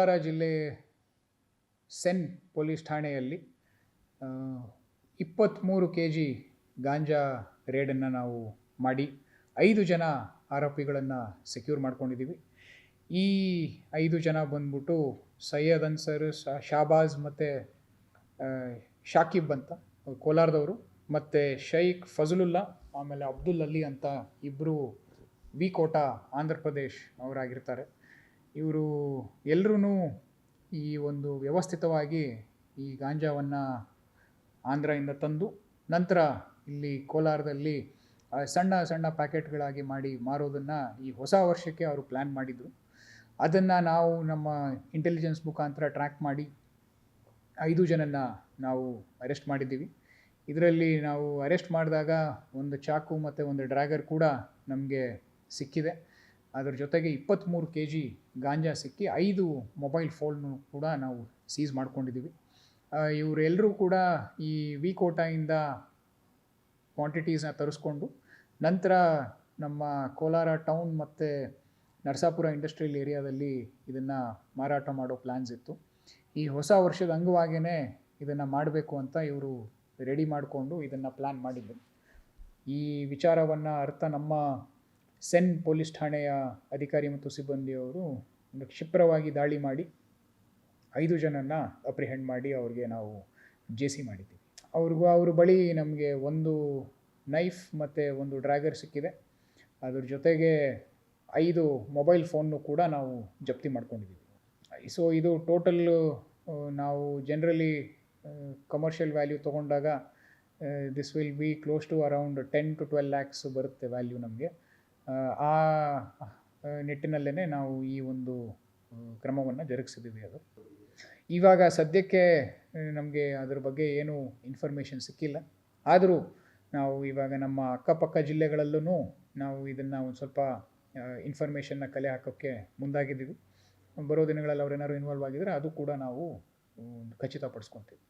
ಕೋಲಾರ ಜಿಲ್ಲೆ ಸೆನ್ ಪೊಲೀಸ್ ಠಾಣೆಯಲ್ಲಿ 23 kg ಗಾಂಜಾ ರೇಡನ್ನು ನಾವು ಮಾಡಿ 5 ಜನ ಆರೋಪಿಗಳನ್ನು ಸೆಕ್ಯೂರ್ ಮಾಡ್ಕೊಂಡಿದ್ದೀವಿ. ಈ 5 ಜನ ಬಂದ್ಬಿಟ್ಟು ಸೈಯದ್ ಅನ್ಸರ್, ಶಾಬಾಜ್ ಮತ್ತು ಶಾಕಿಬ್ ಅಂತ ಕೋಲಾರದವರು, ಮತ್ತು ಶೈಖ್ ಫಜಲುಲ್ಲಾ, ಆಮೇಲೆ ಅಬ್ದುಲ್ ಅಲಿ ಅಂತ ಇಬ್ಬರು ವಿ ಕೋಟ ಆಂಧ್ರ ಪ್ರದೇಶ್ ಅವರಾಗಿರ್ತಾರೆ. ಇವರು ಎಲ್ಲರೂ ಈ ಒಂದು ವ್ಯವಸ್ಥಿತವಾಗಿ ಈ ಗಾಂಜಾವನ್ನು ಆಂಧ್ರದಿಂದ ತಂದು ನಂತರ ಇಲ್ಲಿ ಕೋಲಾರದಲ್ಲಿ ಸಣ್ಣ ಸಣ್ಣ ಪ್ಯಾಕೆಟ್ಗಳಾಗಿ ಮಾಡಿ ಮಾರೋದನ್ನು ಈ ಹೊಸ ವರ್ಷಕ್ಕೆ ಅವರು ಪ್ಲ್ಯಾನ್ ಮಾಡಿದರು. ಅದನ್ನು ನಾವು ನಮ್ಮ ಇಂಟೆಲಿಜೆನ್ಸ್ ಮುಖಾಂತರ ಟ್ರ್ಯಾಕ್ ಮಾಡಿ 5 ಜನನ್ನ ನಾವು ಅರೆಸ್ಟ್ ಮಾಡಿದ್ದೀವಿ. ಇದರಲ್ಲಿ ನಾವು ಅರೆಸ್ಟ್ ಮಾಡಿದಾಗ ಒಂದು ಚಾಕು ಮತ್ತು ಒಂದು ಡ್ರ್ಯಾಗರ್ ಕೂಡ ನಮಗೆ ಸಿಕ್ಕಿದೆ. ಅದರ ಜೊತೆಗೆ 23 kg ಗಾಂಜಾ ಸಿಕ್ಕಿ 5 ಮೊಬೈಲ್ ಫೋನ್ನು ಕೂಡ ನಾವು ಸೀಸ್ ಮಾಡ್ಕೊಂಡಿದ್ದೀವಿ. ಇವರೆಲ್ಲರೂ ಕೂಡ ಈ ವಿ ಕೋಟಾಯಿಂದ ಕ್ವಾಂಟಿಟೀಸ್ನ ತರಿಸ್ಕೊಂಡು ನಂತರ ನಮ್ಮ ಕೋಲಾರ ಟೌನ್ ಮತ್ತು ನರಸಾಪುರ ಇಂಡಸ್ಟ್ರಿಯಲ್ ಏರಿಯಾದಲ್ಲಿ ಇದನ್ನು ಮಾರಾಟ ಮಾಡೋ ಪ್ಲ್ಯಾನ್ಸ್ ಇತ್ತು. ಈ ಹೊಸ ವರ್ಷದ ಅಂಗವಾಗಿಯೇ ಇದನ್ನು ಮಾಡಬೇಕು ಅಂತ ಇವರು ರೆಡಿ ಮಾಡಿಕೊಂಡು ಇದನ್ನು ಪ್ಲ್ಯಾನ್ ಮಾಡಿದ್ದರು. ಈ ವಿಚಾರವನ್ನು ನಮ್ಮ ಸೆನ್ ಪೊಲೀಸ್ ಠಾಣೆಯ ಅಧಿಕಾರಿ ಮತ್ತು ಸಿಬ್ಬಂದಿಯವರು ಒಂದು ಕ್ಷಿಪ್ರವಾಗಿ ದಾಳಿ ಮಾಡಿ 5 ಜನನ್ನ ಅಪ್ರಿಹೆಂಡ್ ಮಾಡಿ ಅವ್ರಿಗೆ ನಾವು ಜೇಸಿ ಮಾಡಿದ್ದೀವಿ. ಅವ್ರ ಬಳಿ ನಮಗೆ ಒಂದು ನೈಫ್ ಮತ್ತು ಒಂದು ಡ್ರ್ಯಾಗರ್ ಸಿಕ್ಕಿದೆ. ಅದ್ರ ಜೊತೆಗೆ 5 ಮೊಬೈಲ್ ಫೋನ್ನು ಕೂಡ ನಾವು ಜಪ್ತಿ ಮಾಡ್ಕೊಂಡಿದ್ದೀವಿ. ಸೊ ಇದು ಟೋಟಲ್ಲು ನಾವು ಜನರಲಿ ಕಮರ್ಷಿಯಲ್ ವ್ಯಾಲ್ಯೂ ತೊಗೊಂಡಾಗ this will be close to around 10 to 12 lakhs ಬರುತ್ತೆ ವ್ಯಾಲ್ಯೂ ನಮಗೆ. ಆ ನಿಟ್ಟಿನಲ್ಲೇ ನಾವು ಈ ಒಂದು ಕ್ರಮವನ್ನು ಜರುಗಿಸಿದ್ದೀವಿ. ಅದು ಇವಾಗ ಸದ್ಯಕ್ಕೆ ನಮಗೆ ಅದ್ರ ಬಗ್ಗೆ ಏನೂ ಇನ್ಫಾರ್ಮೇಷನ್ ಸಿಕ್ಕಿಲ್ಲ. ಆದರೂ ನಾವು ಇವಾಗ ನಮ್ಮ ಅಕ್ಕಪಕ್ಕ ಜಿಲ್ಲೆಗಳಲ್ಲೂ ನಾವು ಇದನ್ನು ಒಂದು ಸ್ವಲ್ಪ ಇನ್ಫಾರ್ಮೇಷನ್ನ ಕಲೆ ಹಾಕೋಕ್ಕೆ ಮುಂದಾಗಿದ್ದೀವಿ. ಬರೋ ದಿನಗಳಲ್ಲಿ ಅವ್ರೇನಾದ್ರು ಇನ್ವಾಲ್ವ್ ಆಗಿದ್ದರೆ ಅದು ಕೂಡ ನಾವು ಖಚಿತಪಡಿಸ್ಕೊತೀವಿ.